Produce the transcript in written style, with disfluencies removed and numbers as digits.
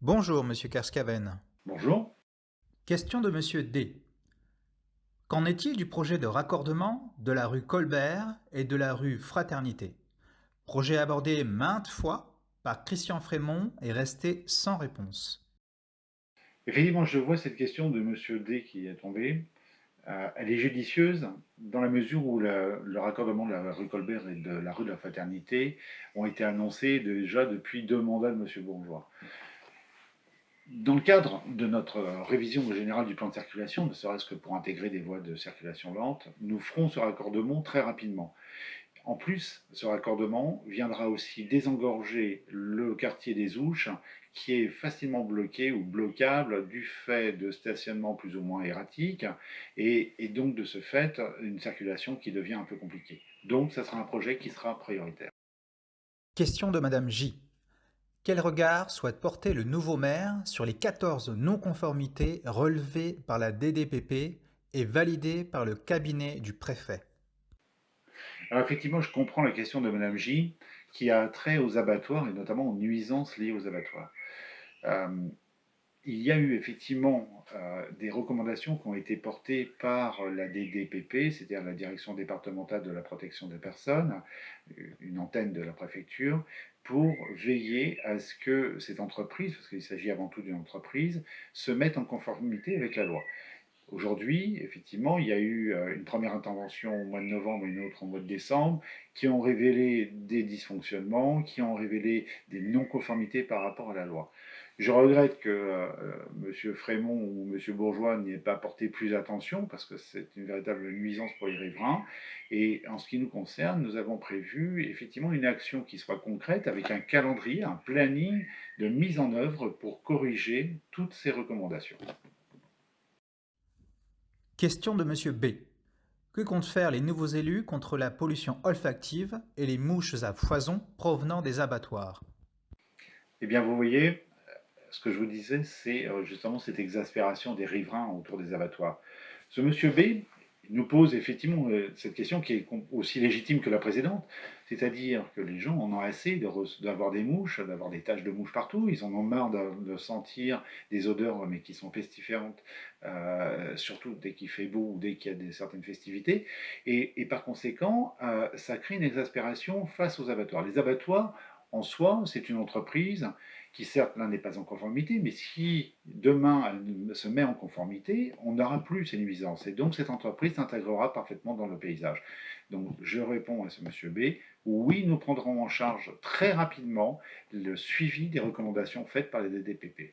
Bonjour, monsieur Kerscaven. Bonjour. Question de monsieur D. Qu'en est-il du projet de raccordement de la rue Colbert et de la rue Fraternité? Projet abordé maintes fois par Christian Frémont est resté sans réponse. Effectivement, je vois cette question de Monsieur D qui est tombée. Elle est judicieuse dans la mesure où le raccordement de la rue Colbert et de la rue de la Fraternité ont été annoncés déjà depuis 2 mandats de Monsieur Bourgeois. Dans le cadre de notre révision générale du plan de circulation, ne serait-ce que pour intégrer des voies de circulation lente, nous ferons ce raccordement très rapidement. En plus, ce raccordement viendra aussi désengorger le quartier des Ouches, qui est facilement bloqué ou bloquable du fait de stationnements plus ou moins erratiques, et donc de ce fait, une circulation qui devient un peu compliquée. Donc, ça sera un projet qui sera prioritaire. Question de madame J. Quel regard souhaite porter le nouveau maire sur les 14 non-conformités relevées par la DDPP et validées par le cabinet du préfet? Alors effectivement, je comprends la question de Madame J, qui a trait aux abattoirs et notamment aux nuisances liées aux abattoirs. Euh, Il y a eu effectivement des recommandations qui ont été portées par la DDPP, c'est-à-dire la Direction départementale de la protection des personnes, une antenne de la préfecture, pour veiller à ce que cette entreprise, parce qu'il s'agit avant tout d'une entreprise, se mette en conformité avec la loi. Aujourd'hui, effectivement, il y a eu une première intervention au mois de novembre et une autre au mois de décembre qui ont révélé des dysfonctionnements, qui ont révélé des non-conformités par rapport à la loi. Je regrette que M. Frémont ou M. Bourgeois n'y aient pas porté plus attention parce que c'est une véritable nuisance pour les riverains. Et en ce qui nous concerne, nous avons prévu effectivement une action qui soit concrète avec un calendrier, un planning de mise en œuvre pour corriger toutes ces recommandations. Question de monsieur B. Que comptent faire les nouveaux élus contre la pollution olfactive et les mouches à foison provenant des abattoirs? Eh bien, vous voyez, ce que je vous disais, c'est justement cette exaspération des riverains autour des abattoirs. Ce monsieur B nous pose effectivement cette question qui est aussi légitime que la précédente, c'est-à-dire que les gens en ont assez d'avoir des mouches, d'avoir des taches de mouches partout, ils en ont marre de sentir des odeurs mais qui sont pestiférantes, surtout dès qu'il fait beau ou dès qu'il y a certaines festivités, et par conséquent, ça crée une exaspération face aux abattoirs. Les abattoirs, en soi, c'est une entreprise qui certes là n'est pas en conformité, mais si demain elle se met en conformité, on n'aura plus ces nuisances. Et donc cette entreprise s'intégrera parfaitement dans le paysage. Donc je réponds à ce monsieur B, oui, nous prendrons en charge très rapidement le suivi des recommandations faites par les DDPP.